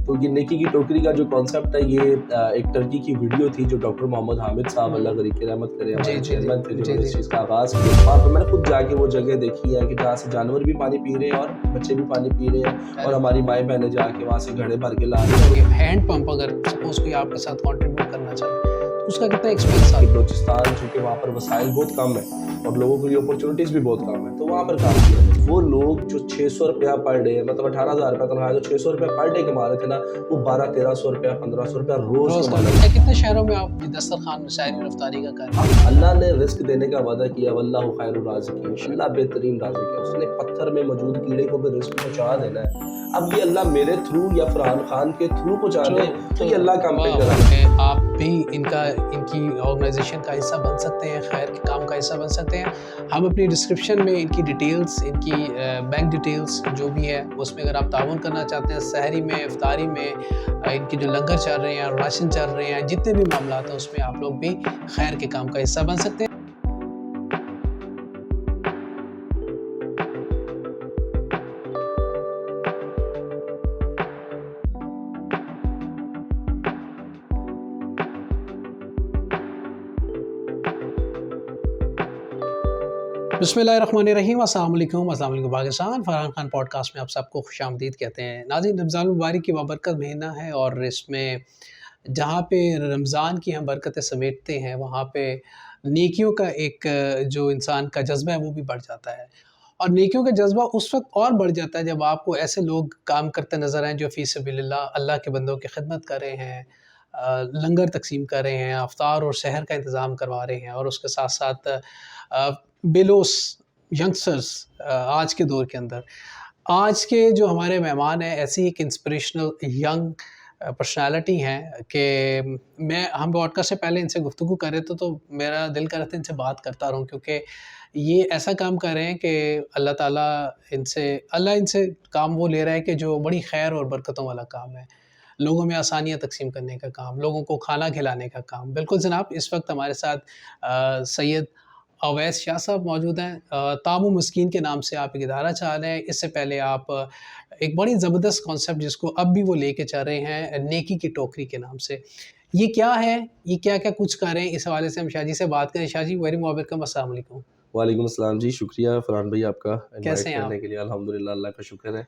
तो ये नेकी की टोकरी का जो कॉन्सेप्ट है ये एक टर्की की वीडियो थी जो डॉक्टर मोहम्मद हामिद साहब अल्लाह गरीब की रहमत करे हमारे चेयरमैन थे जिन्होंने इस चीज़ का आगाज़ किया। वहाँ पर मैंने खुद जाके वो जगह देखी है कि जहाँ से जानवर भी पानी पी रहे हैं और बच्चे भी पानी पी रहे हैं और हमारी माएँ बहनें जाके वहाँ से घड़े भर के ला रही हैं। हैंड पंप अगर सपोज कोई आपके साथ कंट्रीब्यूट करना चाहे तो उसका कितना एक्सपेंस आता है? बलूचिस्तान चूँकि वहाँ पर वसाइल बहुत कम है और लोगों के लिए अपॉर्चुनिटीज़ भी बहुत कम है, तो वहाँ पर काम किया। वो लोग जो 600 रुपया पर डे, मतलब 18,000 रुपया तनख्वाह जो 600 रुपया पर डे कमा रहे थे ना, वो 1200-1300 रुपया 1500 रुपया रोज कमा रहे थे। कितने शहरों में आप दस्तरखान में शायरी और इफ्तारी का कार्य? अल्लाह ने रिस्क देने का वादा किया, वल्लाहु खैरुर राज़िकीन, अल्लाह बेहतरीन राज़िक है। उसने पत्थर में मौजूद कीड़े को भी रिस्क पहुंचा देना है। अब ये अल्लाह मेरे थ्रू या फरहान खान के थ्रू पहुंचा दे तो ये अल्लाह काम पे करेगा। आप भी इनकी ऑर्गेनाइजेशन का हिस्सा बन सकते हैं, खैर के काम का हिस्सा बन सकते हैं। हम अपनी डिस्क्रिप्शन में इनकी डिटेल्स, इनकी बैंक डिटेल्स जो भी है उसमें अगर आप ताउन करना चाहते हैं, सहरी में, इफ्तारी में, इनके जो लंगर चल रहे हैं, राशन चल रहे हैं, जितने भी मामला हैं उसमें आप लोग भी खैर के काम का हिस्सा बन सकते हैं। बिस्मिल्लाहिर्रहमानिर्रहीम, अस्सलाम वालेकुम पाकिस्तान। फरहान खान पॉडकास्ट में आप सबको खुशामदीद कहते हैं। नाज़रीन, रमज़ान मुबारक की बाबरकत महीना है और इसमें जहाँ पे रमज़ान की हम बरकतें समेटते हैं वहाँ पे नेकियों का एक जो इंसान का जज्बा है वो भी बढ़ जाता है। और नेकियों का जज्बा उस वक्त और बढ़ जाता है जब आपको ऐसे लोग काम करते नज़र आएँ जो फ़ी सबिलिल्लाह अल्लाह के बंदों की खिदमत कर रहे हैं, लंगर तकसीम कर रहे हैं, अफ्तार और सहर का इंतज़ाम करवा रहे हैं और उसके साथ साथ बेलोस यंगस्टर्स आज के दौर के अंदर, आज के जो हमारे मेहमान हैं ऐसी एक इंस्पिरेशनल यंग पर्सनालिटी हैं कि हम पॉडकास्ट से पहले इनसे गुफ्तगू कर रहे थे तो मेरा दिल कर रहा था इनसे बात करता रहूं, क्योंकि ये ऐसा काम कर रहे हैं कि अल्लाह इनसे काम वो ले रहा है कि जो बड़ी खैर और बरकतों वाला काम है। लोगों में आसानियाँ तकसीम करने का काम, लोगों को खाना खिलाने का काम। बिल्कुल जनाब, इस वक्त हमारे साथ सैयद अवैस शाह साहब मौजूद हैं। तामू मस्कीन के नाम से आप एक इदारा चला रहे हैं। इससे पहले आप एक बड़ी ज़बरदस्त कॉन्सेप्ट जिसको अब भी वो लेके चल रहे हैं, नेकी की टोकरी के नाम से। ये क्या है, ये क्या-क्या कुछ कर रहे हैं, इस हवाले से हम शाह जी से बात करें। शाह जी, वेरी वेलकम, अस्सलाम वालेकुम। वालेकुम अस्सलाम जी, शुक्रिया फरहान भाई आपका कैसे इनवाइट हैं करने के लिए। अल्हम्दुलिल्लाह, अल्लाह का शुक्र है।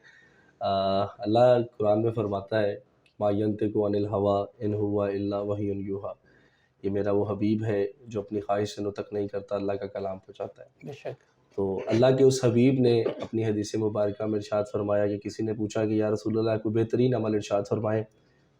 अल्लाह कुरान में फरमाता है, मा यंतिकु अनिल हवा इन हुवा इल्ला वह्युन यूहा। ये मेरा वो हबीब है जो अपनी ख्वाहिश से नुतक नहीं करता, अल्लाह का कलाम पहुँचाता है। बेशक। तो अल्लाह के उस हबीब ने अपनी हदीस मुबारक में इरशाद फरमाया कि किसी ने पूछा कि या रसूलल्लाह कोई बेहतरीन अमल इरशाद फरमाएं,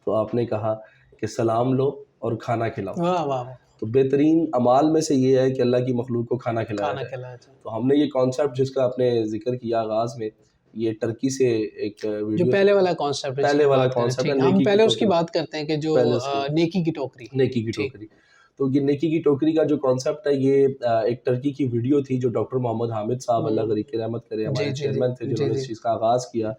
तो आपने कहा कि सलाम लो और खाना खिलाओ। वाह वाह। तो बेहतरीन अमाल में से ये है कि अल्लाह की मखलूक को खाना खिलाया जाए। तो हमने ये कॉन्सेप्ट जिसका आपने जिक्र किया आगाज़ में, ये टर्की से एक वीडियो, जो पहले वाला कॉन्सेप्ट है, हम पहले उसकी बात करते हैं कि जो नेकी की टोकरी। तो ये नेकी की टोकरी का जो कॉन्सेप्ट है ये एक टर्की की वीडियो थी जो डॉक्टर मोहम्मद हामिद साहब अल्लाह गरीब की रहमत करे हमारे चेयरमैन थे जिन्होंने इस चीज़ का आगाज़ किया।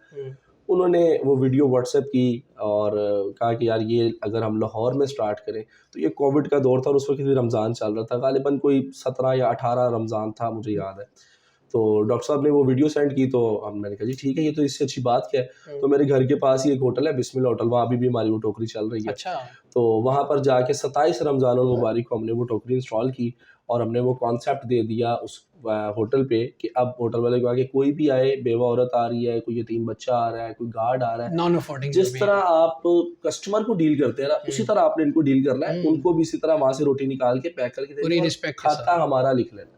उन्होंने वो वीडियो व्हाट्सएप की और कहा कि यार ये अगर हम लाहौर में स्टार्ट करें, तो ये कोविड का दौर था और उस वक्त भी रमज़ान चल रहा था, गालिबन कोई 17 या 18 रमज़ान था मुझे याद है। तो डॉक्टर साहब ने वो वीडियो सेंड की तो मैंने कहा जी ठीक है, ये तो इससे अच्छी बात क्या है। तो मेरे घर के पास ही एक होटल है बिस्मिल्लाह होटल, वहाँ अभी भी हमारी वो टोकरी चल रही है। अच्छा। तो वहाँ पर जाके 27 रमज़ान मुबारक को हमने वो टोकरी इंस्टॉल की और हमने वो कॉन्सेप्ट दे दिया उस होटल पे कि अब होटल वाले को आके कोई भी आए, बेवा औरत आ रही है, कोई यतीम बच्चा आ रहा है, कोई गार्ड आ रहा है, नॉन अफोर्डिंग, जिस तरह आप कस्टमर को डील करते हैं ना उसी तरह आपने इनको डील करना है। उनको भी इसी तरह वहाँ से रोटी निकाल के पैक करके देनी है, खाता हमारा लिख लेना,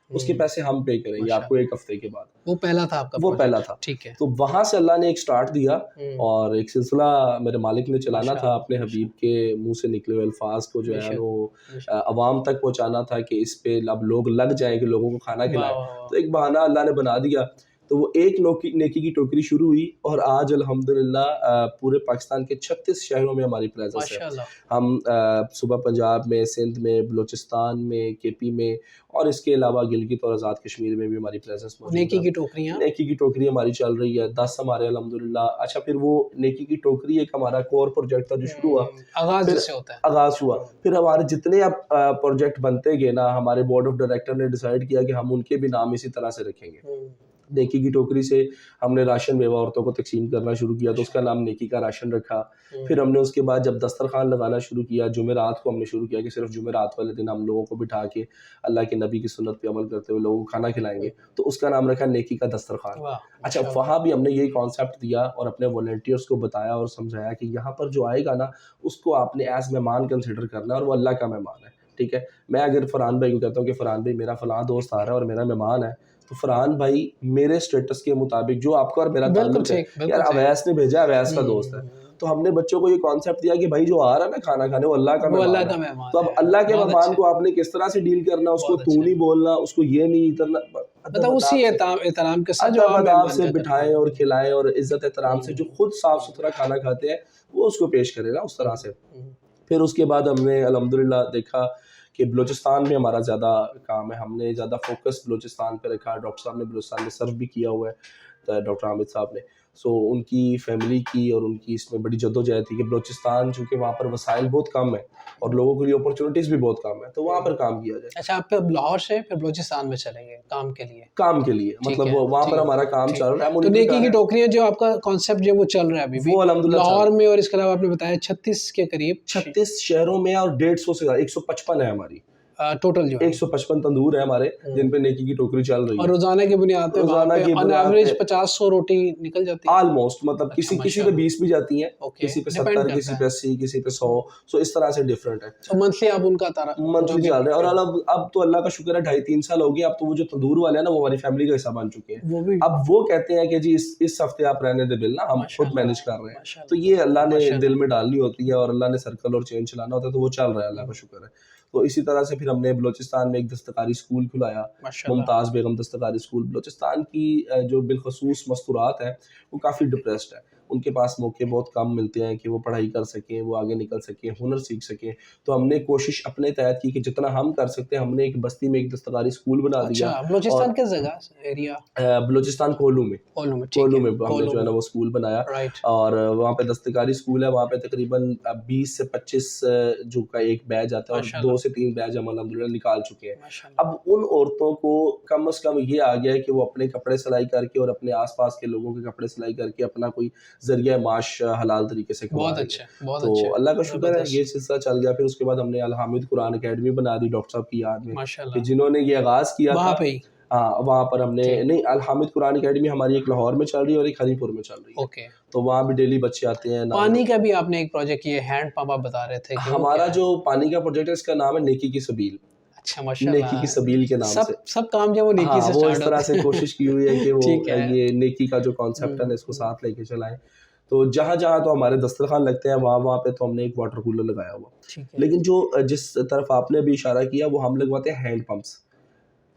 उसके पैसे हम पे करेंगे आपको 1 हफ्ते के बाद। वो पहला था आपका, वो पहला था। ठीक है। तो वहाँ से अल्लाह ने एक स्टार्ट दिया और एक सिलसिला मेरे मालिक ने चलाना था, अपने हबीब के मुंह से निकले हुए अल्फाज को जो है वो अवाम तक पहुँचाना था कि इस पे अब लोग लग जाएं कि लोगों को खाना खिलाएं। तो एक बहाना अल्लाह ने बना दिया। तो वो एक नेकी की टोकरी शुरू हुई और आज अल्हम्दुलिल्लाह पूरे पाकिस्तान के 36 शहरों में हमारी प्रेजेंस है। हम सुबह पंजाब में, सिंध में, बलूचिस्तान में, केपी में और इसके अलावा गिलगित और आज़ाद कश्मीर में भी हमारी प्रेजेंस मौजूद है। नेकी की टोकरी हमारी चल रही है, 10 हमारे अल्हम्दुलिल्लाह। अच्छा, फिर वो नेकी की टोकरी एक हमारा कोर प्रोजेक्ट था जो शुरू हुआ, आगाज़ हुआ। फिर हमारे जितने अब प्रोजेक्ट बनते गए ना, हमारे बोर्ड ऑफ डायरेक्टर ने डिसाइड किया कि हम उनके भी नाम इसी तरह से रखेंगे। नेकी की टोकरी से हमने राशन बेवा औरतों को तकसीम करना शुरू किया, तो उसका नाम नेकी का राशन रखा। फिर हमने उसके बाद जब दस्तरखान लगाना शुरू किया, जुमेरात को हमने शुरू किया कि सिर्फ जुमेरात वाले दिन हम लोगों को बिठा के अल्लाह के नबी की सुन्नत पे अमल करते हुए लोगों को खाना खिलाएंगे, तो उसका नाम रखा नेकी का दस्तरखान। वाह, अच्छा, माशाल्लाह। वहाँ भी हमने यही कॉन्सेप्ट दिया और अपने वॉलंटियर्स को बताया और समझाया कि यहाँ पर जो आएगा ना, उसको आपने एज मेहमान कंसिडर करना है और वो अल्लाह का मेहमान है, ठीक है। मैं अगर फरहान भाई को कहता हूँ कि फरहान भाई मेरा फलां दोस्त आ रहा है और मेरा मेहमान है, तो फरहान भाई मेरे स्टेटस के मुताबिक जो आपका और मेरा बिल्कुल ताल्लुक है, ठीक, यार बिल्कुल ठीक। अवैस ने भेजा, अवैस का दोस्त है। तो हमने बच्चों को ये कॉन्सेप्ट दिया कि भाई जो आ रहा है ना खाना खाने, वो अल्लाह का वो अल्लाह मेहमान का है। मेहमान तो अब है। अल्लाह के बहुत मेहमान अच्छे, को आपने किस तरह से डील करना, उसको बहुत तू अच्छे। नहीं बोलना, उसको ये नहीं करना, मतलब अदब उसी अदाब से एहतराम के साथ जो अदब आम अदाब मेहमान से का करते बिठाएं और हैं। खिलाएं और इज्जत एहतराम से जो खुद साफ सुथरा खाना खाते हैं वो उसको पेश करें ना उस तरह से। हम्म, फिर उसके बाद हमने अल्हम्दुलिल्लाह देखा कि बलूचिस्तान में हमारा ज़्यादा काम है, हमने ज़्यादा फोकस बलूचिस्तान पे रखा। डॉक्टर साहब ने बलूचिस्तान में सर्व भी किया हुआ है, तो डॉक्टर हामिद साहब ने। सो उनकी फैमिली की और उनकी इसमें बड़ी जद्दोजहद थी कि बलूचिस्तान चूँकि वहाँ पर वसाइल बहुत कम है और लोगों के लिए अपॉर्चुनिटीज़ भी बहुत कम है, तो वहाँ पर काम किया जाए अच्छा, आप फिर लाहौर से फिर बलूचिस्तान में चलेंगे काम के लिए। काम के लिए। ठीक मतलब है, वो वहाँ पर ठीक, हमारा काम ठीक। चल रहा है, तो मॉनिटर नेकी कर की रहे हैं, टोकरियाँ जो आपका कॉन्सेप्ट जो वो चल रहा है अभी भी वो अल्हम्दुलिल्लाह चल लाहौर रहा है। में, और इसके अलावा आपने बताया 36 के करीब 36 शहरों में और 150 से ज़्यादा 155 है हमारी। टोटल जो है। 155 तंदूर है हमारे जिन पे नेकी की टोकरी चल रही और है। रोजाना की बुनियाद पे वहाँ रोजाना पे की ऑन बुनियाद एवरेज पे 50-100 रोटी निकल जाती है। ऑलमोस्ट, मतलब अच्छा, किसी किसी पे माशाल्लाह। 20 भी जाती हैं, ओके, किसी पे डिपेंड 70, करता किसी है। पे 80, किसी पे 100। सो इस तरह से डिफरेंट है। तो मंथली आप उनका तारा जो मंथली भी चल रहे हैं और करते अब तो अल्लाह का शुक्र है 2.5-3 साल हो गए। अब तो वो जो तंदूर वाले हैं ना, वो हमारी फैमिली का हिस्सा बन चुके हैं। हैं, वो भी अब वो कहते हैं कि जी इस हफ्ते आप रहने दे बिल ना, हम खुद माशाल्लाह, मैनेज कर रहे हैं। तो माशाल्लाह, ये अल्लाह ने माशाल्लाह। दिल में डालनी होती है और अल्लाह ने सर्कल और चेन चलाना होता है, तो वो चल रहा है, अल्लाह का शुक्र है। तो इसी तरह से फिर हमने बलूचिस्तान में एक दस्तकारी स्कूल खुलाया, माशाल्लाह। मुमताज़ बेगम दस्तकारी स्कूल। बलूचिस्तान की जो बिलखसूस मस्तूरात हैं, वो काफ़ी डिप्रेस्ड है। उनके पास मौके बहुत कम मिलते हैं कि वो पढ़ाई कर सकें, वो आगे निकल सकें, हुनर सीख सकें। तो हमने कोशिश अपने तहत की कि जितना हम कर सकते हैं, हमने एक बस्ती में एक दस्तकारी स्कूल बना दिया। अच्छा, बलूचिस्तान और किस जगह एरिया? बलूचिस्तान कोलू में, कोल्लू में, ठीक कोलू है। में हमने कोल्लू जो है में, ना वो स्कूल बनाया। राइट। और वहाँ पे दस्तकारी स्कूल है, वहाँ पे तकरीबन 20 से 25 जो का एक बैच आता है और माशाल्लाह, 2 से 3 बैच हम अल्हम्दुलिल्लाह निकाल चुके हैं। माशाल्लाह। अब उन औरतों को कम से कम ये आ गया है कि वो अपने कपड़े सिलाई करके और अपने आसपास के लोगों के कपड़े सिलाई करके अपना कोई ज़रिया माश हलाल तरीके से कमा बहुत रही अच्छे, है। बहुत तो अच्छे, अल्लाह का शुक्र है, ये ज़बरदस्त। सिलसिला चल गया। फिर उसके बाद हमने अल हामिद कुरान अकेडमी बना दी डॉक्टर साहब की याद में, कि माशाल्लाह, जिन्होंने ये आगाज़ किया वहाँ था। पे ही, हाँ, वहाँ पर हमने ठीक, नहीं, अल हामिद कुरान अकेडमी हमारी एक लाहौर में चल रही है और एक हरीपुर में चल रही है। ओके। तो वहाँ भी डेली बच्चे आते हैं। नाम पानी का भी आपने एक प्रोजेक्ट किया, हैंड पंप आप बता रहे थे कि वो क्या हमारा है? जो पानी का प्रोजेक्ट है, इसका नाम है नेकी की सबील। अच्छा, नेकी की माशाल्लाह। सबील के नाम से। सब काम जो है वो नेकी हाँ, से वो इस स्टार्ट तरह होते से हैं। कोशिश की हुई है कि वो ठीक है। ये नेकी का जो कॉन्सेप्ट है ना, इसको साथ लेके चलाएं। तो जहाँ जहाँ तो हमारे दस्तरखान लगते हैं, वहाँ वहाँ पे तो हमने एक वाटर कूलर लगाया हुआ। ठीक है, लेकिन जो जिस तरफ आपने अभी इशारा किया, वो हम लगवाते हैं hand pumps.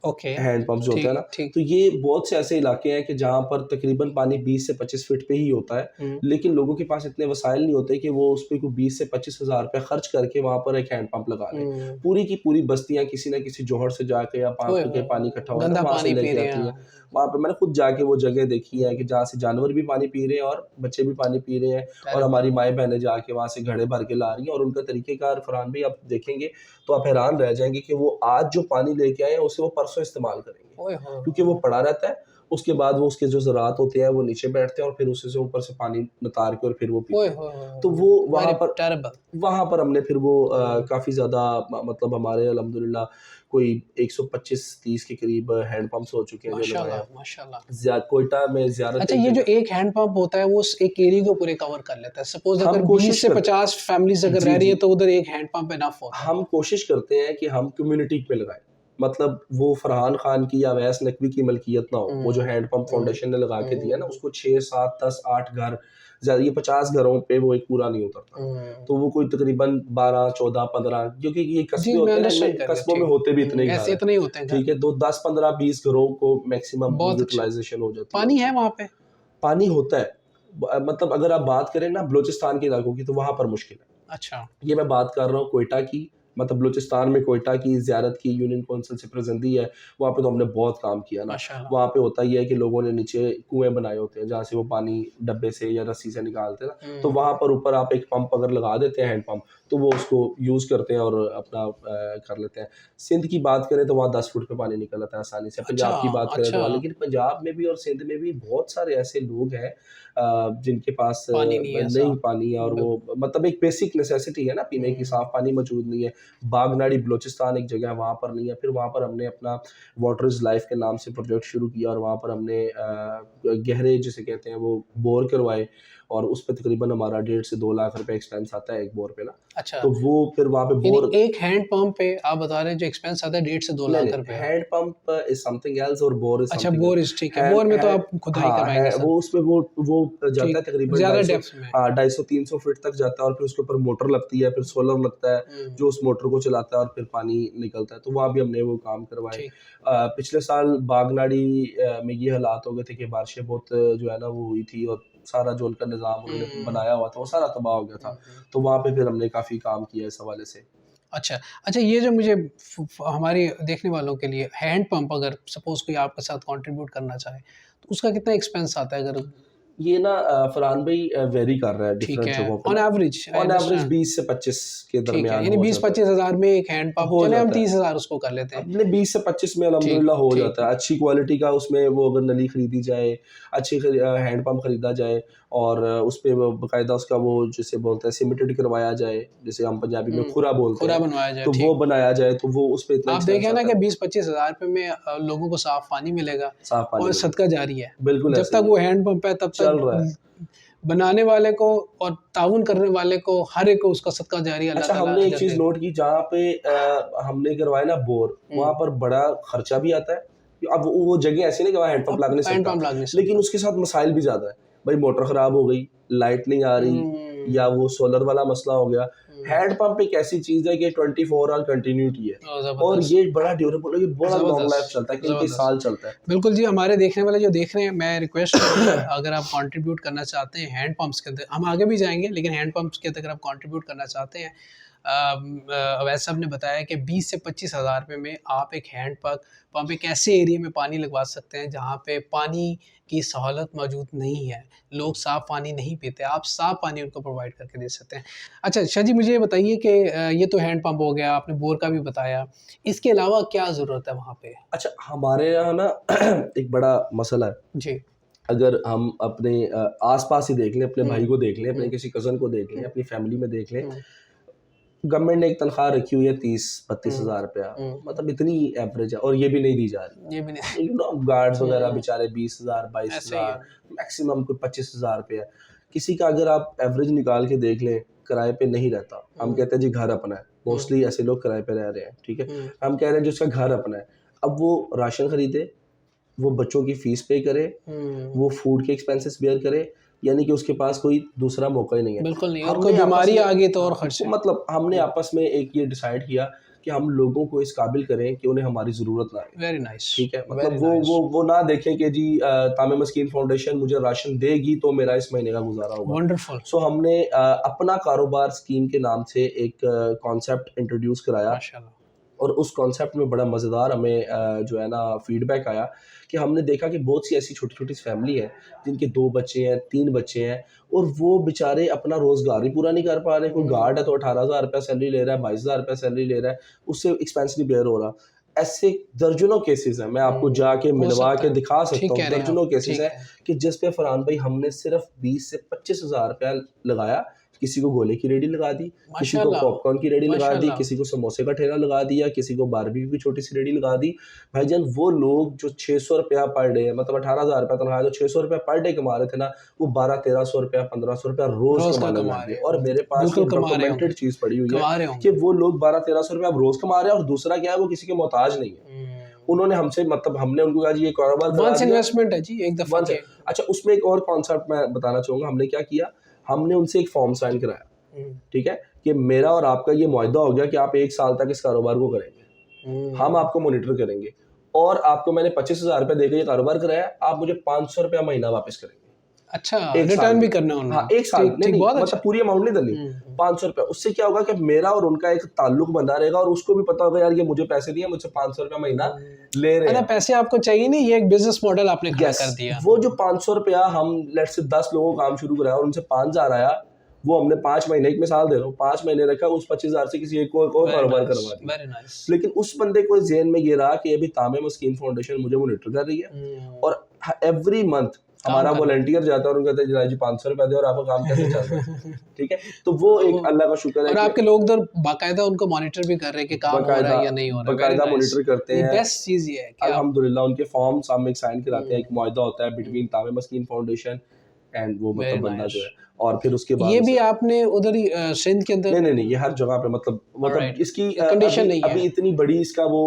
Okay, hand pump जो होता है ना, ठीक। तो ये बहुत से ऐसे इलाके हैं कि जहाँ पर तकरीबन पानी 20 से 25 फीट पे ही होता है, हुँ, लेकिन लोगों के पास इतने वसाइल नहीं होते कि वो उस पे कोई 20 से 25 हज़ार रुपये खर्च करके वहाँ पर एक हैंड पंप लगा लें। हुँ। पूरी की पूरी बस्तियाँ किसी न किसी जोहर से जाके या ओए के होए पानी होए! इकट्ठा हुआ है ना, गंदा वहाँ से पानी पी लेके रहे आती हैं। हैं। वहाँ पे मैंने खुद जाके वो जगह देखी है कि जहाँ से जानवर भी पानी पी रहे हैं और बच्चे भी पानी पी रहे हैं, और हमारी माएँ बहनें जाके वहाँ से घड़े भर के ला रही हैं। और उनका तरीक़ेकार फरहान भाई आप देखेंगे तो आप हैरान रह जाएँगे कि वो आज जो पानी लेके आए हैं, उसे वो परसों इस्तेमाल करेंगे। ओए होए! क्योंकि वो पड़ा रहता है, उसके बाद वो उसके जो ज़रात होते हैं वो नीचे बैठते हैं और फिर उसी से ऊपर से पानी नितार के और फिर वो ओए पीते हैं। होए होए! तो वो वेरी टेरिबल। वहाँ पर हमने फिर वो काफ़ी ज़्यादा मतलब हमारे अल्हम्दुलिल्लाह कोई 125-30 के करीब हैंड पंप्स हो चुके हैं जो लगाए माशाल्लाह, हैं। माशाल्लाह। कोयटा में ज़ियारत अच्छा, एक ये जो जगह एक हैंड पंप होता है वो उस एक एरिया को पूरे कवर कर लेता है। सपोज़ हम अगर 20 कोशिश से कर 50 फैमिलीज़ अगर जी, रह रही जी। है तो उधर एक हैंड पंप इनफ होता है। हम कोशिश करते हैं कि हम कम्युनिटी पे लगाएँ। मतलब वो फरहान खान की या अवैस नकवी की मलकियत ना हो। वो जो हैंड पंप फाउंडेशन ने लगा के दिया ना, उसको 6, 7, 10, 8 घर, ज़्यादा ये 50 घरों पे वो एक पूरा नहीं उतरता। तो वो कोई तकरीबन 12, 14, 15, क्योंकि ये जी, कस्बे मैं होते हैं ना, अंडरस्टैंड इनमें कर रहा हूँ, कस्बों में ठीक। होते भी इतने ही घर ऐसे हैं। इतने ही होते हैं घर। ठीक है, तो 10, 15, 20 घरों को मैक्सिमम बहुत अच्छा। यूटिलाइज़ेशन हो जाती है पानी उनकी। है वहाँ पे? पानी होता है। मतलब अगर आप बात करें ना बलूचिस्तान के इलाकों की, तो वहाँ पर मुश्किल है। अच्छा, ये मैं बात कर रहा हूँ क्वेटा की, मतलब बलूचिस्तान में कोयटा की ज़ियारत की, यूनियन कौंसिल से प्रेजेंटी है, वहाँ पे तो हमने बहुत काम किया ना। माशाल्लाह। वहाँ पे होता ही है कि लोगों ने नीचे कुएं बनाए होते हैं जहाँ से वो पानी डब्बे से या रस्सी से निकालते हैं ना, तो वहाँ पर ऊपर आप एक पंप अगर लगा देते हैं, हैंड पंप, तो वो उसको यूज़ करते हैं और अपना कर लेते हैं। सिंध की बात करें तो वहाँ 10 फुट पे पानी निकल आता है आसानी से। अच्छा, पंजाब की बात करें तो अच्छा। वहाँ, लेकिन पंजाब में भी और सिंध में भी बहुत सारे ऐसे लोग हैं जिनके पास पानी नहीं है नहीं साफ। पानी है, और वो मतलब एक बेसिक नेसेसिटी है ना, पीने की, साफ पानी मौजूद नहीं है। बागनाड़ी बलूचिस्तान एक जगह है, वहाँ पर नहीं है। फिर वहाँ पर हमने अपना वाटर इज़ लाइफ के नाम से प्रोजेक्ट शुरू किया और वहाँ पर हमने गहरे जिसे कहते हैं वो बोर करवाए, और उस पे तकरीबन हमारा 1.5 से 2 लाख रुपए एक्सपेंस आता है एक बोर पे ना। अच्छा, तो वो फिर वहाँ पे यानी बोर, एक हैंड पंप पे आप बता रहे हैं जो एक्सपेंस आता है 1.5 से 2 नहीं लाख नहीं, रुपए है। Hand pump is something else और बोर इज अच्छा, समथिंग बोर एल्स। इज़ ठीक है। हैंड बोर में तो हैंड आप खुदाई हाँ है करवाएँगे सब। वो, उसमें वो जाता ठीक, है तकरीबन ज़्यादा 250, डेप्थ में। हाँ 250-300 फीट तक जाता है, और फिर उसके ऊपर मोटर लगती है, फिर सोलर लगता है हुँ, जो उस मोटर को चलाता है और फिर पानी निकलता है। तो वहाँ भी हमने वो काम करवाए। ठीक। पिछले साल बागनाड़ी में ये हालात हो गए थे कि बारिशें बहुत जो है ना वो हुई थी, और सारा जो उनका निज़ाम उन्होंने हुँ, बनाया हुआ था वो सारा तबाह हो गया हुँ, था। हुँ। तो वहाँ पे फिर हमने काफ़ी काम किया इस हवाले से। अच्छा, अच्छा, ये जो मुझे हमारे देखने वालों के लिए हैंड पंप अगर सपोज़ कोई आपके साथ कंट्रीब्यूट करना चाहे, तो उसका कितना एक्सपेंस आता है अगर ये ना फरहान भाई वेरी कर रहा है ठीक डिफरेंट है, जगहों पे ऑन ना। Average I on average understand. 20 से 25 के ठीक है, दरमियान यानी हो जाता 20-25 हज़ार में एक हैंड है, पंप, हो चलें हम जाता है। 30,000 उसको कर लेते हैं। अपने 20 से 25 में ठीक, अल्हम्दुलिल्लाह हो ठीक। जाता है। अच्छी क्वालिटी का उसमें वो अगर नली खरीदी जाए, अच्छी हैंड पंप खरीदा जाए, और उस पे वो बाकायदा उसका वो जिसे बोलते हैं सिमेंटेड करवाया जाए, जिसे हम पंजाबी में हुँ, खुरा बोलते खुरा हैं, बनवाया जाए, तो वो ठीक। बनाया जाए, तो वो उस पे इतना आप देखें एक्सपेंस ना आता कि है, 20-25 हज़ार रुपए में लोगों को साफ पानी मिलेगा साफ पानी और मिलेगा। सदका जारी है। बिल्कुल जब ऐसे तक ही वो है, हैंड पंप है तब चल रहा है। तक बनाने वाले को और ताउन करने वाले को हर एक को उसका सदका जारी अल्लाह अच्छा, ताला हमने एक अजर चीज़ दे। नोट की, जहाँ पे हमने करवाया ना बोर, वहाँ हुँ, पर बड़ा खर्चा भी आता है। अब वो जगह ऐसी नहीं कि वहाँ हैंडपंप अब लग नहीं हैंड सकता, पंप लग नहीं लेकिन सकता। उसके साथ मसाइल भी ज़्यादा है। भाई मोटर ख़राब हो गई, लाइट नहीं आ रही, हुँ, या वो सोलर वाला मसला हो गया। हुँ। हैंडपंप एक ऐसी चीज़ है कि 24 आवर कंटिन्यूटी है, और ज़बरदस्त, ये बड़ा ड्यूरेबल है, ये बड़ा लॉन्ग लाइफ ज़बरदस्त, चलता है, कई-कई ज़बरदस्त। साल चलता है। बिल्कुल जी, हमारे देखने वाले जो देख रहे हैं, मैं रिक्वेस्ट करूँगा अगर आप कंट्रीब्यूट करना चाहते हैं हैंड पंप्स के अंदर, हम आगे भी जाएँगे, लेकिन हैंड पंप्स के अंदर अगर आप कंट्रीब्यूट करना चाहते हैं, अवैध साहब ने बताया कि 20 से 25 हज़ार रुपए में आप एक हैंड पंप एक ऐसे एरिया में पानी लगवा सकते हैं जहाँ पे पानी की सहूलत मौजूद नहीं है, लोग साफ़ पानी नहीं पीते, आप साफ़ पानी उनको प्रोवाइड करके दे सकते हैं। अच्छा शाह जी, मुझे ये बताइए कि ये तो हैंड पंप हो गया, आपने बोर का भी बताया, इसके अलावा क्या ज़रूरत है वहाँ पे? अच्छा, हमारे यहाँ ना एक बड़ा मसला है। जी। अगर हम अपने आस-पास ही देख लें, अपने हुँ, भाई को देख लें, अपने हुँ, किसी कज़न को देख लें, हुँ, अपनी फैमिली में देख लें, हुँ, गवर्नमेंट ने एक तनख्वाह रखी हुई है 30-32 हुँ, हज़ार रुपया, हुँ। मतलब इतनी एवरेज है, और ये भी नहीं दी जा रही। ये भी नहीं। यू नो गार्ड्स वगैरह हुँ, बेचारे 20,000 ऐसे ही 22,000, है। मैक्सिमम कोई 25,000 रुपया है। किसी का अगर आप एवरेज निकाल के देख लें, किराए पे नहीं रहता। हम हुँ, कहते हैं जी घर अपना है, हुँ, मोस्टली ऐसे लोग किराए पे रह रहे हैं, ठीक है। हुँ, हम कह रहे हैं जिसका घर अपना है, अब वो राशन खरीदे, वो बच्चों की फीस पे करे, हुँ। वो फूड के एक्सपेंसेस बेयर करे, यानी कि उसके पास कोई दूसरा मौका ही नहीं है। बिल्कुल नहीं, और कोई हमने आपस बीमारी में आ गई तो और खर्चे। मतलब हमने हुँ, आपस में एक ये डिसाइड किया कि हम लोगों को इस काबिल करें कि उन्हें हमारी ज़रूरत ना आए। वेरी नाइस, ठीक है? मतलब वेरी वो नाइस। वो वो ना देखें कि जी तामे मस्कीन फाउंडेशन मुझे राशन देगी तो मेरा इस महीने का गुज़ारा होगा। वंडरफुल, सो हमने अपना कारोबार स्कीम के नाम से एक कॉन्सेप्ट इंट्रोड्यूस कराया, माशाल्लाह। और उस कॉन्सेप्ट में बड़ा मज़ेदार हमें जो है ना फीडबैक आया कि हमने देखा कि बहुत सी ऐसी छोटी-छोटी फैमिली है, जिनके 2 बच्चे हैं, 3 बच्चे हैं, और वो बेचारे अपना रोज़गार ही पूरा नहीं कर पा रहे। कोई गार्ड है हुँ, तो 18,000 रुपया सैलरी ले रहा है, 22,000 रुपया सैलरी ले रहा है, उससे एक्सपेंस नहीं बेयर हो रहा। ऐसे दर्जनों केसेज़ हैं, मैं आपको जाके हो मिलवा सकता के है। दिखा सकता ठीक हूँ, कह रहे हैं आप, दर्जनों केसेज़ ठीक हैं है। कि जिस पे फरहान भाई हमने सिर्फ़ 20 से 25,000 रुपया लगाया। किसी को गोले की रेहड़ी लगा दी, किसी को माशाल्लाह, पॉपकॉर्न की रेहड़ी लगा दी, माशाल्लाह। किसी को समोसे का ठेला लगा दिया, किसी को बारबेक्यू की छोटी-सी रेहड़ी लगा दी। भाईजान वो लोग जो 600 रुपया पर डे, मतलब 18,000 रुपया तनख्वाह है, जो 600 रुपया पर डे कमा रहे थे ना, वो 1200-1300 रुपया, 1500 रुपया रोज़ रोज़ का कमाने कमा लग गए। रहे और हैं। मेरे पास ये बिल्कुल कमा रहे होंगे, डॉक्यूमेंटेड चीज़ पड़ी हुई है कमा रहे कि होंगे। वो लोग 1200-1300 रुपया अब रोज़ कमा रहे हैं, और दूसरा क्या है, वो किसी के मोहताज नहीं है। हुँ। उन्होंने हमसे, मतलब हमने उनको कहा जी ये कारोबार करा वन्स दिया, इन्वेस्टमेंट है जी, एक दफ़ा वन से। की है। अच्छा, उसमें एक और कॉन्सेप्ट मैं बताना चाहूँगा, हमने क्या किया, हमने उनसे एक फॉर्म साइन कराया, हुँ, ठीक है? कि मेरा और आपका ये मुआहदा हो गया कि आप 1 साल तक इस कारोबार को करेंगे। हम हुँ। आपको मॉनिटर करेंगे, और आपको मैंने 25,000 रुपए देके ये कारोबार कराया, आप मुझे 500 रुपया महीना वापस करेंगे। अच्छा, एक साल रिटर्न भी में। करना है हाँ उन्होंने। एक साल ठीक नहीं ठीक, बहुत मतलब अच्छा। पूरी अमाउंट नहीं देनी, 500 रुपया। उससे क्या होगा कि मेरा और उनका एक ताल्लुक बना रहेगा और उसको भी पता होगा यार ये मुझे पैसे दिए, मुझसे 500 रुपया महीना ले रहे मतलब हैं। पैसे आपको चाहिए नहीं, ये एक बिजनेस मॉडल आपने खड़ा यस, कर दिया। वो जो 500 रुपया हम लेट्स से 10 लोगों को काम शुरू कराया और उनसे 5000 आया, वो हमने 5 महीने, एक मिसाल दे रहा हूँ, 5 महीने रखा, उस 25,000 से किसी एक को वेरी कारोबार नाइस, करवा दिया। Very nice. लेकिन उस बंदे को ज़हन में ये रहा कि अभी तामे मस्कीन फाउंडेशन मुझे मॉनिटर कर रही है और एवरी मंथ काम हमारा कर रहे हैं। वॉलंटियर जाता है और उनको कहते हैं जनाब जी 500 रुपया दे और आपका काम कैसे चल रहा है, ठीक है। तो वो एक अल्लाह का शुक्र है और कि आपके लोग उधर बाकायदा उनको मॉनिटर भी कर रहे हैं कि काम हो रहा बकायदा है या नहीं हो रहा है। बकायदा मॉनिटर करते हैं। बेस्ट चीज़ ये है कि आप अल्हम्दुलिल्लाह उनके फॉर्म्स हम एक साइन कराते हैं, एक मुआहदा होता है between Tame Maskeen foundation and वो वेरी मतलब बंदा नाइस। जो है, और फिर उसके बाद ये भी आपने उधर ही सिंध के अंदर। नहीं, ये हर जगह पे मतलब ऑलराइट, इसकी कंडीशन नहीं अभी है। इतनी बड़ी इसका वो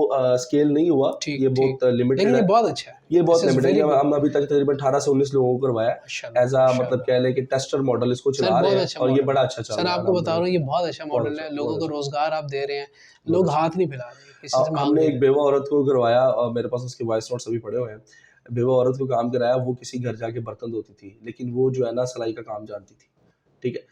स्केल नहीं हुआ, ठीक ये ठीक, बहुत लिमिटेड लेकिन ये है। बहुत अच्छा है। ये बहुत दिस इज लिमिटेड है। Very good. हम अभी तक तकरीबन 18 से 19 लोगों को करवाया माशाल्लाह, एज अ मतलब माशाल्लाह। कह लें कि टेस्टर मॉडल इसको सर चला रहे बहुत हैं अच्छा और ये मॉडल बड़ा है। अच्छा चल सर रहा है आपको बता रहा हूँ अल्हम्दुलिल्लाह। ये बहुत अच्छा बहुत मॉडल अच्छा, है, लोगों बहुत को अच्छा, रोजगार आप दे रहे हैं, बहुत लोग अच्छा। हाथ नहीं फैला रहे, किसी से मांग हमने नहीं एक रहे। बेवा औरत को करवाया और मेरे पास उसके वॉइस नोट्स अभी पड़े हुए हैं। बेवा औरत को काम कराया, वो किसी घर जाके बर्तन धोती थी, लेकिन वो जो है ना सिलाई का काम जानती थी, ठीक है।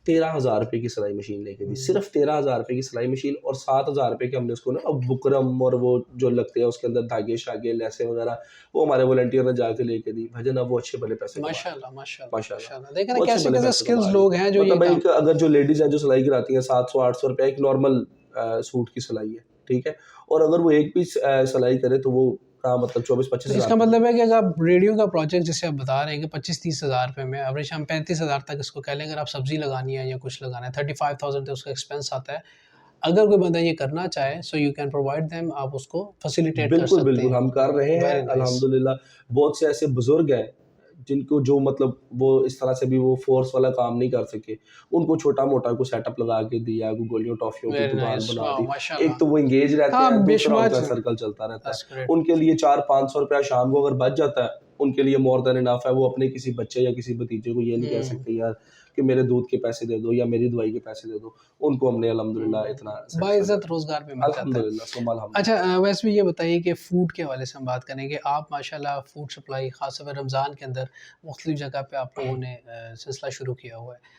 13,000 रुपए की सिलाई मशीन लेके दी, सिर्फ 13,000 रुपए की सिलाई मशीन और 7,000 रुपए के हमने उसको ना बुकरम और वो जो लगते हैं उसके अंदर धागे शागे लेसे वगैरह, वो हमारे वॉलंटियर ने जाके लेके दी। भजन अब वो अच्छे भले पैसे कमा रही है। माशाल्लाह, माशाल्लाह, माशाल्लाह, माशाल्लाह। देखें ना वो अच्छे कैसे भले कैसे पैसे कमा स्किल्स रही लोग है। हैं जो ये मतलब काम। एक अगर जो लेडीज हैं जो सिलाई कराती हैं 700-800 रुपए एक नॉर्मल सूट की सिलाई है, ठीक है। और अगर वो एक पीस सिलाई करे तो वो मतलब 24-25 तो इसका हज़ार। मतलब है कि अगर आप रेडियो का प्रोजेक्ट जैसे आप बता रहे हैं कि 25-30 हज़ार रुपये में एवरेज हम 35,000 तक इसको कह लें, अगर आप सब्जी लगानी है या कुछ लगाना है 35,000 तो उसका एक्सपेंस आता है। अगर कोई बंदा ये करना चाहे so you can provide them, आप उसको फैसिलिटेट कर बिल्कुल, सकते बिल्कुल, हैं। हम कर रहे हैं वेरी नाइस। अल्हम्दुलिल्लाह। बहुत से ऐसे बुज़ुर्ग हैं, जिनको जो मतलब वो इस तरह से भी वो फ़ोर्स वाला काम नहीं कर सके, उनको छोटा-मोटा कोई सेटअप लगा के दिया, कोई गोलियों टॉफ़ियों की वेरी दुकान नाइस, बना वाह दी। एक माशाल्लाह। तो वो एंगेज रहते हाँ, हैं, दूसरा उनका बेशुमार सर्कल चलता रहता है। That's great. उनके लिए 400-500 रुपया शाम को अगर बच जाता है, उनके लिए मोर देन इनफ है। वो अपने किसी बच्चे या किसी भतीजे को ये नहीं कह सकते यार कि मेरे दूध के पैसे दे दो या मेरी दवाई के पैसे दे दो। उनको हमने अल्हम्दुलिल्लाह इतना सैटिस्फाई बाइज़्ज़त किया। रोज़गार भी मिल जाता है। अल्हम्दुलिल्लाह, सुम्मा अच्छा अल्हम्दुलिल्लाह। वैसे भी ये बताइए कि फ़ूड के हवाले से हम बात करें कि आप माशाल्लाह फ़ूड सप्लाई ख़ास तौर पे रमज़ान के अंदर मुख्तलिफ़ जगह पे आप लोगों ने सिलसिला शुरू किया हुआ है।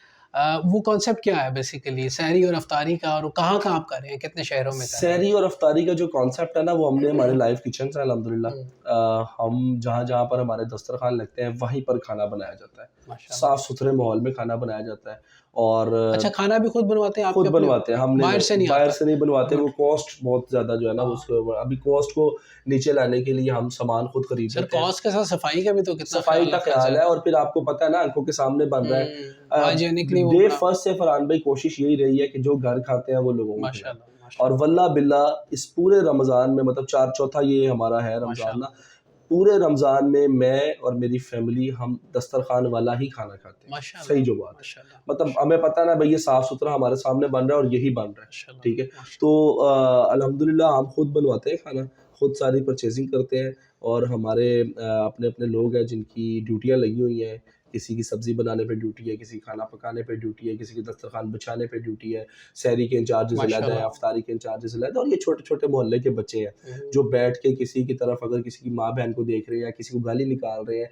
वो कॉन्सेप्ट क्या है बेसिकली सहरी और अफ्तारी का, और कहाँ-कहाँ आप कर रहे हैं, कितने शहरों में कर रहे हैं? सहरी और अफ्तारी का जो कॉन्सेप्ट है ना वो हमने हमारे लाइव किचन से अल्हम्दुलिल्लाह हुँ, हम जहाँ-जहाँ पर हमारे दस्तरखान लगते हैं वहीं पर खाना बनाया जाता है। माशाल्लाह। साफ सुथरे माहौल में खाना बनाया जाता है और अच्छा खाना भी खुद बनवाते हैं आपके खुद अपने? बनवाते हैं। हमने बाहर से नहीं बाहर आता? से नहीं बनवाते, गुड। वो कॉस्ट बहुत ज़्यादा जो है ना हाँ। उसको अभी कॉस्ट को नीचे लाने के लिए हम सामान खुद खरीद सर लेते हैं। कॉस्ट के साथ सफाई का भी तो कितना सफाई ख्याल का रखा ख्याल जाए। है और फिर आपको पता है ना आँखों के सामने बन रहा है। हाइजीनिकली वो डे बड़ा फर्स्ट से फरहान भाई कोशिश यही रही है कि जो घर खाते हैं वो लोगों को खिलाएं। माशाल्लाह, और माशाल्लाह, वल्लाह बिल्लाह इस पूरे रमज़ान में मतलब चौथा ये हमारा है रमज़ान ना, माशाल्लाह, पूरे रमज़ान में मैं और मेरी फैमिली हम दस्तरखान वाला ही खाना खाते हैं। माशाल्लाह, सही जो बात है। माशाल्लाह, मतलब हमें पता है ना भाई ये साफ-सुथरा हमारे सामने बन रहा है और यही बन रहा है, माशाल्लाह, ठीक है? माशाल्लाह। तो अल्हम्दुलिल्लाह हम खुद बनवाते हैं खाना, खुद सारी परचेज़िंग करते हैं और हमारे अपने-अपने लोग हैं जिनकी ड्यूटियाँ लगी हुई हैं। किसी की सब्ज़ी बनाने पे ड्यूटी है, किसी की खाना पकाने पे ड्यूटी है, किसी की दस्तरखान बिछाने पे ड्यूटी है, सहरी के इंचार्जेज़ अलग हैं, माशाल्लाह। अफ्तारी के इंचार्जेज़ अलग हैं और ये छोटे-छोटे मोहल्ले के बच्चे हैं, हुँ। जो बैठ के किसी की तरफ अगर किसी की माँ-बहन को देख रहे हैं या किसी को गाली निकाल रहे हैं,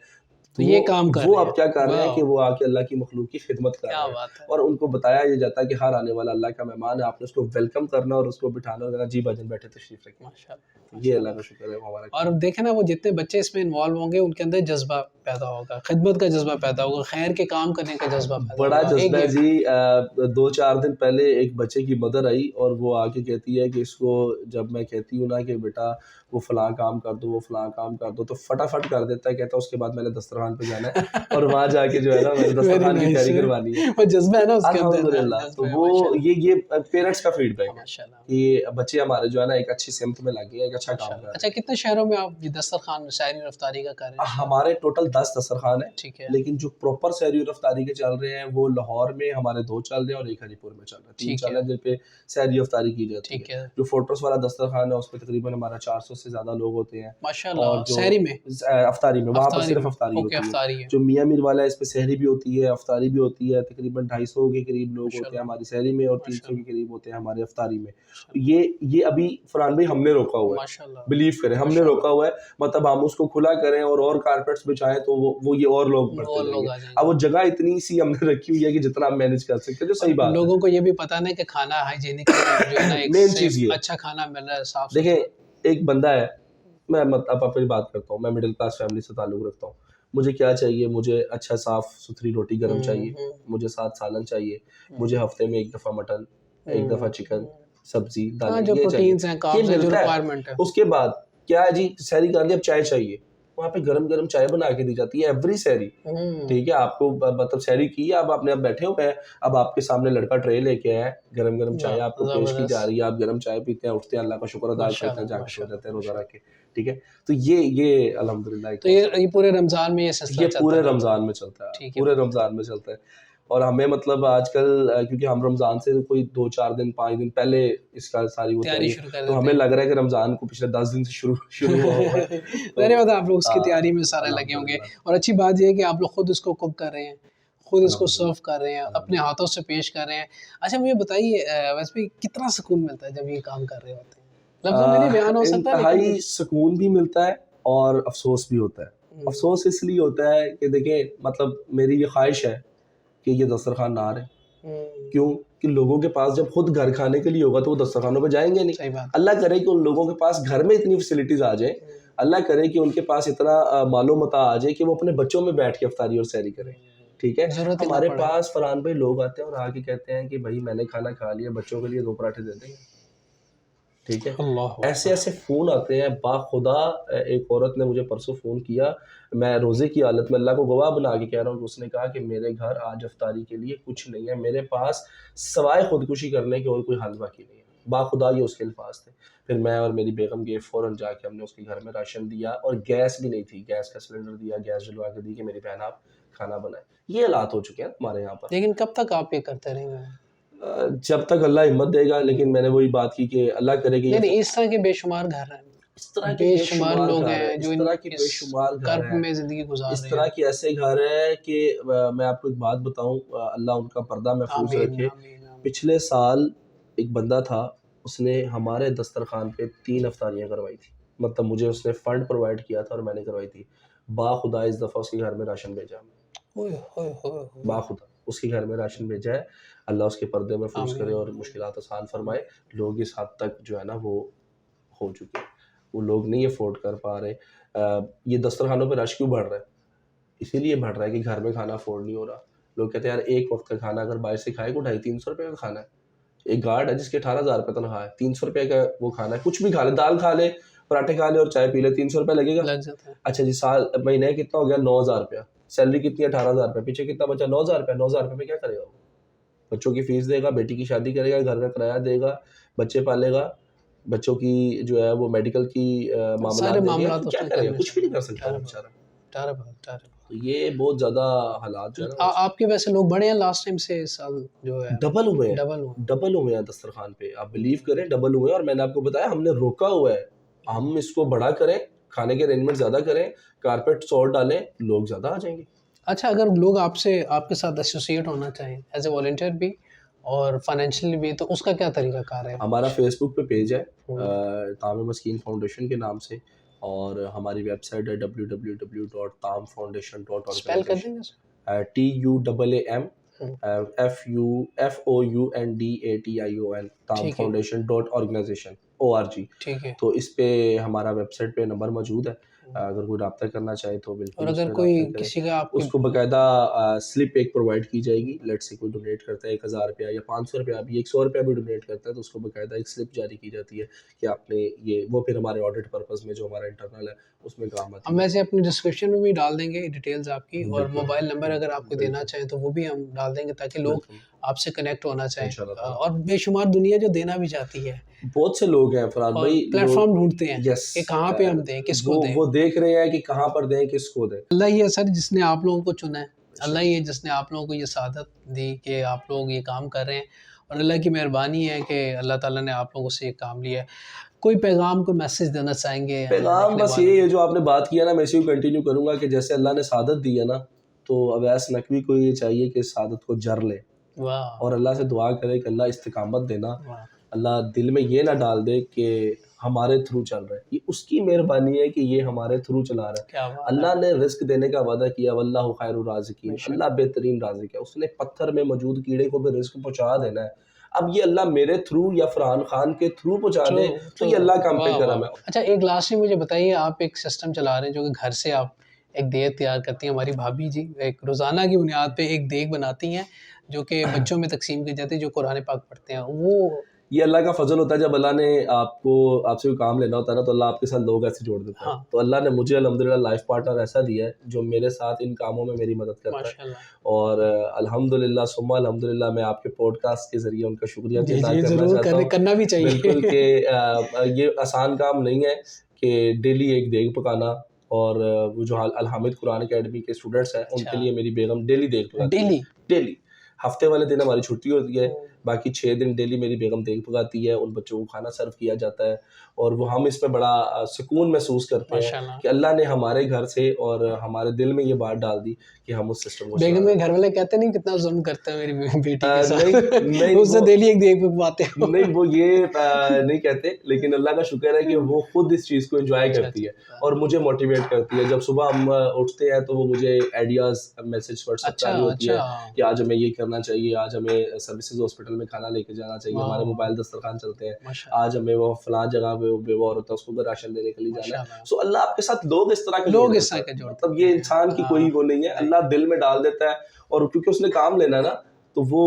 तो तो ये काम कर वो रहे अब हैं। क्या कर रहे हैं कि वाओ! वो आके अल्लाह की मखलूक की खिदमत कर क्या रहे हैं बात है। और उनको बताया ये जाता है कि हर आने वाला अल्लाह का मेहमान है, आपने उसको वेलकम करना और उसको बिठाना और कहना जी भाईजान बैठे तशरीफ़ रखिए। माशाल्लाह, ये अल्लाह माशाल्लाह। का शुक्र है वो हमारा और काम देखें ना वो जितने बच्चे इसमें इन्वॉल्व होंगे उनके अंदर जज़्बा पैदा होगा, खिदमत का जज़्बा पैदा होगा, खैर के काम करने का जज़्बा है। पैदा बड़ा होगा। एक जज़्बा है ये जी 2-4 दिन पहले एक बच्चे की मदर आई और वो आके कहती है कि इसको जब मैं कहती हूँ ना कि बेटा वो फलाँ काम कर दो, वो फलाँ काम कर दो, तो फटाफट कर देता है, कहता है उसके बाद मैंने दस्तरखान पे जाना है और वहाँ जाके जो है ना मैंने वेरी दस्तरखान की नाइस तैयारी करवानी है। वो जज़्बा है ना उसके अंदर ना, अल्हम्दुलिल्लाह, तो जज़्बा है वो माशाल्लाह, ये पेरेंट्स का फीडबैक है माशाल्लाह, कि बच्चे हमारे जो है ना एक अच्छी सिमत में लगे हैं, एक अच्छा काम कर माशाल्लाह। रहे अच्छा कितने शहरों में आप ये दस्तरखान सहरी और अफ्तारी का कर रहे हैं। हैं? हमारे टोटल 10 दस्तरखान है, ठीक है, लेकिन जो प्रॉपर सहरी और अफ्तारी के चल रहे हैं वो लाहौर में हमारे 2 चल रहे हैं और एक हरीपुर में चल रहा है। 3 ठीक चल है, रहे हैं जिन पे सहरी अफ्तारी की जाती ठीक है। है। जो फोर्ट्रेस वाला दस्तरखान है उसपे तकरीबन हमारा 400 से ज़्यादा लोग होते हैं माशाल्लाह और जो सहरी में? अफ्तारी में वहाँ पर अफ्तारी सिर्फ में, अफ्तारी ओके, होती है। अफ्तारी है। जो मियाँ मीर वाला है, इस पे सहरी भी होती है, अफ्तारी भी होती है। तकरीबन 250 के करीब लोग होते हैं माशाल्लाह, हमारी सहरी में, और 300 के माशाल्लाह, करीब होते हैं हमारे अफ्तारी में। ये अभी फरहान भाई हमने रोका हुआ है, माशाल्लाह, बिलीव करें, हमने माशाल्लाह, रोका हुआ है। मतलब हम उसको खुला करें और कारपेट्स बिछाएं तो वो ये और लोग बढ़ते और लोग जाएंगे। आ अब वो जाएँगे। जगह इतनी सी हमने रखी हुई है कि जितना आप मैनेज कर सकते हैं, जो सही और बात लोगों को ये भी पता नहीं कि खाना हाइजीनिकली जो है ना एक है। मेन सेफ चीज़ ये है। अच्छा खाना मिल रहा है, साफ-सुथरा। देखें, एक बंदा है, मैं अब अपनी बात करता हूँ, मैं मिडिल क्लास फैमिली से ताल्लुक़ रखता हूँ। मुझे क्या चाहिए? मुझे अच्छा साफ़-सुथरी रोटी गरम हुँ, चाहिए, हुँ, मुझे साथ सालन चाहिए, मुझे हुँ, हफ़्ते में 1 दफ़ा मटन, 1 दफ़ा हुँ, चिकन, हुँ। सब्ज़ी, हाँ, दालें, जो ये चाहिए। प्रोटीन्स हैं, ये कार्ब्स हैं, जो मिलता है। रिक्वायरमेंट है। उसके बाद क्या है जी, सहरी कर ली, अब चाय चाहिए। वहाँ पे गरम-गरम चाय बना के दी जाती है एवरी सहरी। हुँ, ठीक है, आपको मतलब सहरी की है, अब अपने आप बैठे हुए हैं, अब आपके सामने लड़का ट्रे लेके आया है, गरम-गरम चाय आपको पेश की जा ज़बरदस्त। रही है, आप गरम चाय पीते हैं, उठते हैं, अल्लाह का शुक्र अदा करते हैं, माशाल्लाह, जाके सो माशाल्लाह, जाते हैं रोज़ा रख माशाल्लाह। के, ठीक है? तो ये अल्हम्दुलिल्लाह एक तो मौसम है। ये पूरे रमज़ान में ये सिलसिला ये चलता पूरे रहता है। रमज़ान में चलता है, ठीक है पूरे भाई, ठीक रमज़ान में चलता है। और हमें मतलब आजकल क्योंकि हम रमज़ान से कोई 2-4 दिन, 5 दिन पहले इसका सारी वो तैयारी तैयारी, शुरू कर तो देते हमें हैं। लग रहा है कि रमज़ान को पिछले 10 दिन से शुरू शुरू हुआ हुआ है। तो ज़ाहिर बात है आप लोग उसकी तैयारी में सारे लगे होंगे अल्हम्दुलिल्लाह, और अच्छी बात ये है कि आप लोग खुद इसको कुक कर रहे हैं, खुद इसको सर्व अल्हम्दुलिल्लाह, कर रहे हैं, अपने अल्हम्दुलिल्लाह। हाथों से पेश कर रहे हैं। अच्छा मुझे बताइए वैसे भी कितना सुकून मिलता है जब ये काम कर रहे होते हैं? लफ्ज़ों में नहीं बयान हो सकता लेकिन इंतहाई सुकून भी मिलता है और अफ़सोस भी होता है। हुँ, अफ़सोस इसलिए होता है कि देखें, मतलब मेरी ये ख़्वाहिश है कि ये दस्तरख़्वान ना रहे। हुँ, क्यों? कि लोगों के पास जब खुद घर खाने के लिए होगा तो वो दस्तरख़्वानों पे जाएँगे नहीं। सही बात है। अल्लाह करे कि उन लोगों के पास घर में इतनी फ़ैसिलिटीज़ आ जाएँ, हुँ, अल्लाह करे कि उनके पास इतना मालो-मता आ जाए कि वो अपने बच्चों में बैठ के इफ़्तारी और सहरी करें। ठीक है? ज़रूरत ही ना हमारे पड़े। पास फरहान भाई लोग आते हैं और आके कहते हैं कि भई मैंने खाना खा लिया, बच्चों के लिए 2 पराठे दे देंगे। ठीक है? अल्लाहु अकबर! ऐसे-ऐसे फ़ोन आते हैं बाख़ुदा। एक औरत ने मुझे परसों फ़ोन किया, मैं रोज़े की हालत में अल्लाह को गवाह बना के कह रहा हूँ कि उसने कहा कि मेरे घर आज इफ़्तारी के लिए कुछ नहीं है, मेरे पास सिवाय ख़ुदकुशी करने के और कोई हल बाकी नहीं है। बाख़ुदा ये उसके अल्फ़ाज़ थे। फिर मैं और मेरी बेगम गए, फ़ौरन जाके हमने उसके घर में राशन दिया और गैस भी नहीं थी, गैस का सिलेंडर दिया, गैस जलवा के दी कि मेरी बहन आप खाना बनाएँ। ये हालात हो चुके हैं हमारे यहाँ पर। लेकिन कब तक आप ये करते रहेंगे? जब तक अल्लाह हिम्मत देगा, लेकिन मैंने वही बात की कि अल्लाह करे कि नहीं, ये नहीं इस तरह के बेशुमार घर हैं। इस तरह के बेशुमार बेशुमार लोग घर हैं, हैं जो इस तरह के इस बेशुमार घर कर्ब हैं, में ज़िंदगी गुज़ार इस रहे तरह हैं। के ऐसे घर हैं कि मैं आपको एक बात बताऊँ, अल्लाह उनका पर्दा महफ़ूज़ आमीन, रखे। आमीन, आमीन। पिछले साल एक बंदा था, उसने हमारे दस्तरख़्वान पे 3 इफ़्तारियाँ करवाई थी। मतलब मुझे उसने फ़ंड प्रोवाइड किया था और मैंने करवाई थी। बाख़ुदा इस दफ़ा उसके घर में राशन भेजा हमने, ओए होए होए होए! बाख़ुदा उसके घर में राशन भेजा है। अल्लाह उसके पर्दे महफ़ूज़ करे आमीन, और आमीन। मुश्किलात आसान फ़रमाए। लोग इस हद तक जो है ना वो हो चुके हैं। वो लोग नहीं अफ़ोर्ड कर पा रहे। ये दस्तरख़ानों पे रश क्यों बढ़ रहा है? इसीलिए बढ़ रहा है कि घर में खाना अफ़ोर्ड नहीं हो रहा। लोग कहते हैं यार एक वक़्त का खाना अगर बाहर से खाए को ₹250-300 का खाना है। एक गार्ड है जिसके 18,000 रुपए तनख़्वाह है, ₹300 का वो खाना है, कुछ भी खा ले, दाल खा ले, पराठे खा ले और चाय पी ले, ₹300 लगेगा? लग जाता है। अच्छा जी, साल महीने कितना हो गया? ₹9,000। सैलरी कितनी है? ₹18,000। पीछे कितना बचा? ₹9,000। ₹9,000 में क्या करेगा वो? बच्चों की फ़ीस देगा, बेटी की शादी करेगा, घर का किराया देगा, बच्चे पालेगा, बच्चों की जो है वो मेडिकल की सारे मामलात देखेगा, मामलात तो क्या उसने करेगा? करने कुछ भी नहीं चाहिए। कर सकता वो टेरेबल, बेचारा। Terrible, terrible. तो ये बहुत ज़्यादा हालात जो है ना वो आपके वैसे लोग बढ़े हैं लास्ट टाइम से इस साल जो है डबल हुए हैं, डबल हुए? डबल हुए हैं दस्तरख़्वान पे। आप बिलीव हुँ, करें, डबल हुए हैं और मैंने आपको बताया हमने रोका हुआ है। हम इसको बड़ा करें, खाने के अरेंजमेंट ज़्यादा करें, कारपेट्स और डालें, लोग ज़्यादा आ जाएँगे। अच्छा अगर लोग आपसे आपके साथ एसोसिएट होना चाहें एज़ अ वॉलंटियर भी और फाइनेंशियली भी तो उसका क्या तरीक़ाकार है? हमारा फ़ेसबुक पे पेज है, हुँ, ताम मस्कीन फाउंडेशन के नाम से, और हमारी वेबसाइट है स्पेल कर www.tamfoundation.organization। देंगे? TUAAM हुँ, FOUNDATION, ताम ठीक है, फाउंडेशन डॉट ऑर्गेनाइजेशन ORG। ठीक है। तो इस पे हमारा वेबसाइट पे नंबर मौजूद है। अगर कोई रब्ता करना चाहे तो और बिल्कुल अगर उसमें कोई रब्ता करें। किसी का आपकी उसको बाकायदा स्लिप एक प्रोवाइड की जाएगी। लेट्स से कोई डोनेट करता है ₹1000 या ₹500 भी, ₹100 भी डोनेट करता है, तो उसको बाकायदा एक स्लिप जारी की जाती है कि आपने ये, वो फिर हमारे ऑडिट पर्पज़ में जो हमारा इंटरनल है उसमें काम आती हम है। वैसे अपनी डिस्क्रिप्शन में भी डाल देंगे डिटेल्स आपकी और बिल्कुल, मोबाइल नंबर अगर आपको देना बिल्कुल, चाहें तो वो भी हम डाल देंगे ताकि लोग बिल्कुल, आपसे कनेक्ट होना चाहें इंशाल्लाह ताला। और बेशुमार दुनिया जो देना भी चाहती है बहुत से लोग हैं फरहान और भाई, प्लेटफ़ॉर्म लोग, ढूँढते हैं यस, कि कहाँ पे हम दें, किसको दें। वो देख रहे हैं कि कहाँ पर दें, किसको दें। अल्लाह ही है सर जिसने आप लोगों को चुना है। अल्लाह बेशक, ही है जिसने आप लोगों को ये सआदत दी कि आप लोग ये काम कर रहे हैं और अल्लाह की मेहरबानी है कि अल्लाह ताला ने आप लोगों से ये काम लिया है। कोई पैगाम, कोई मैसेज देना चाहेंगे? पैगाम देखने बस वालों ये को? है, जो आपने बात किया ना, मैं इसी को कंटिन्यू करूंगा कि जैसे अल्लाह ने सादत दी है ना, तो अवैस नकवी को ये चाहिए कि इस सादत को जर ले वाह! और अल्लाह से दुआ करे कि अल्लाह इस्तिकामत देना, वाह! अल्लाह दिल में ये ना डाल दे कि हमारे थ्रू चल रहा है। ये उसकी मेहरबानी है कि ये हमारे थ्रू चला रहा है। क्या बात है! अल्लाह ने रिस्क देने का वादा किया, वल्लाहु खैरुर राज़िकीन, बेशक। अल्लाह बेहतरीन राज़िक है। उसने पत्थर में मौजूद कीड़े को भी रिस्क पहुंचा देना है। अब ये अल्लाह मेरे थ्रू या फरहान खान के थ्रू पहुंचा ट्रू, दे तो ये ट्रू। अल्लाह का हम पे वाह, करम वाह! है। अच्छा, एक लास्ट में मुझे बताइए, आप एक सिस्टम चला रहे हैं जो कि घर से आप एक देग तैयार करती हैं। हमारी भाभी जी एक रोज़ाना की बुनियाद पे एक देग बनाती हैं, जो कि बच्चों में तक़सीम की जाती है, जो कुरान पाक पढ़ते हैं। वो ये अल्लाह का फजल होता है, जब अल्लाह ने आपसे कोई काम लेना होता है ना, तो अल्लाह आपके साथ लोग ऐसे जोड़ देता है। हाँ, तो अल्लाह ने मुझे अल्हम्दुलिल्लाह लाइफ पार्टनर ऐसा दिया है जो मेरे साथ इन कामों में मेरी मदद करता है। माशाल्लाह। और अल्हम्दुलिल्लाह सुम्मा अल्हम्दुलिल्लाह मैं आपके पॉडकास्ट के ज़रिए उनका शुक्रिया भी जी, अदा जी, करना ज़रूर चाहता हूँ। करना भी बिल्कुल चाहिए। कि ये आसान काम नहीं है कि डेली एक देग पकाना। और वो जो अल हामिद कुरान अकेडमी के स्टूडेंट्स हैं, उनके अच्छा, लिए मेरी बेगम डेली देग पकाती है। डेली? डेली हफ्ते वाले दिन हमारी छुट्टी होती है, ओह! बाकी 6 दिन डेली मेरी बेगम देग पकाती है, उन बच्चों को खाना सर्व किया जाता है। और वो हम इसमें बड़ा सुकून महसूस करते हैं माशाल्लाह। कि अल्लाह ने हमारे घर से और हमारे दिल में ये बात डाल दी कि हम उस सिस्टम को चला बेगम रहे के हैं। घर वाले कहते नहीं कितना ज़ुल्म करते हैं मेरी बेटी के नहीं, साथ। नहीं उससे वो डेली एक देग पकवाते हो। नहीं वो ये नहीं कहते, लेकिन अल्लाह का शुक्र है कि वो खुद इस चीज़ को एंजॉय अच्छा, करती है अच्छा। और मुझे मोटिवेट करती है। जब सुबह हम उठते हैं तो वो मुझे आइडियाज़ मैसेज व्हाट्सएप अच्छा, चालू होती है अच्छा। कि आज हमें ये करना चाहिए, आज हमें सर्विसेज हॉस्पिटल में खाना लेके जाना चाहिए, हमारे वाह! मोबाइल दस्तरखान चलते हैं, माशाल्लाह, आज हमें वो फलां जगह पे बेवा औरत है उसको भी राशन देने के लिए जाना है। माशाल्लाह। सो अल्लाह आपके साथ लोग इस तरह के जोड़ लोग इस देता तरह है। के जोड़ मतलब देते ये हैं। इंसान की कोई हाँ, वो नहीं है, नहीं। अल्लाह दिल में डाल देता है। और क्योंकि उसने काम लेना है ना, तो वो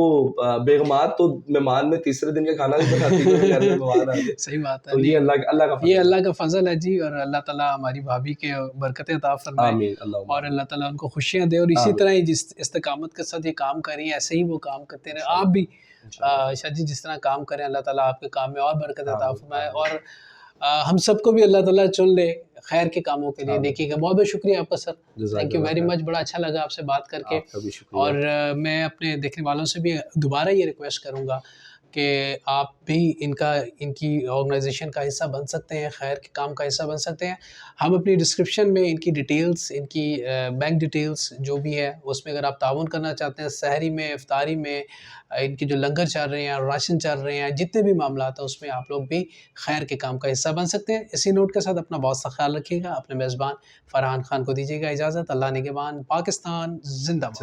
बेगमात तो मेहमान में तीसरे दिन का खाना नहीं बनाती कोई घर में मेहमान आ जाए। सही बात है। तो ये नहीं, अल्लाह का ये फजल है। अल्लाह का फ़ज़ल है जी, और अल्लाह ताला हमारी भाभी के बरकतें अता फ़रमाए आमीन, अल्लाहुम्मा और आमीन। अल्लाह ताला उनको खुशियाँ दे, और इसी आमीन, तरह ही जिस इस्तकामत के साथ ये काम कर रही हैं, ऐसे ही वो काम करते रहें। आप इंशाअल्लाह, भी इंशाअल्लाह। शायद जी जिस तरह काम करें, अल्लाह ताला आपके काम में और बरकत अता आमीन, फ़रमाए, आमीन, और हम सबको भी अल्लाह ताला चुन ले खैर के कामों के लिए। आमीन। देखिएगा, बहुत-बहुत शुक्रिया आपका सर। थैंक यू जज़ाकल्लाह वेरी खैर। मच, बड़ा अच्छा लगा आपसे बात करके। आपका भी शुक्रिया। और मैं अपने देखने वालों से भी दोबारा ये रिक्वेस्ट करूँगा कि आप भी इनकी ऑर्गेनाइजेशन का हिस्सा बन सकते हैं, खैर के काम का हिस्सा बन सकते हैं। हम अपनी डिस्क्रिप्शन में इनकी डिटेल्स, इनकी बैंक डिटेल्स जो भी है, उसमें अगर आप ताउन करना चाहते हैं, सहरी में, इफ्तारी में, इनके जो लंगर चल रहे हैं, राशन चल रहे हैं, जितने भी मामलात हैं, उसमें आप लोग भी खैर के काम का हिस्सा बन सकते हैं। इसी नोट के साथ अपना बहुत सा ख्याल रखिएगा। अपने मेज़बान फ़रहान खान को दीजिएगा इजाज़त। अल्लाह निगहबान। पाकिस्तान ज़िंदाबाद।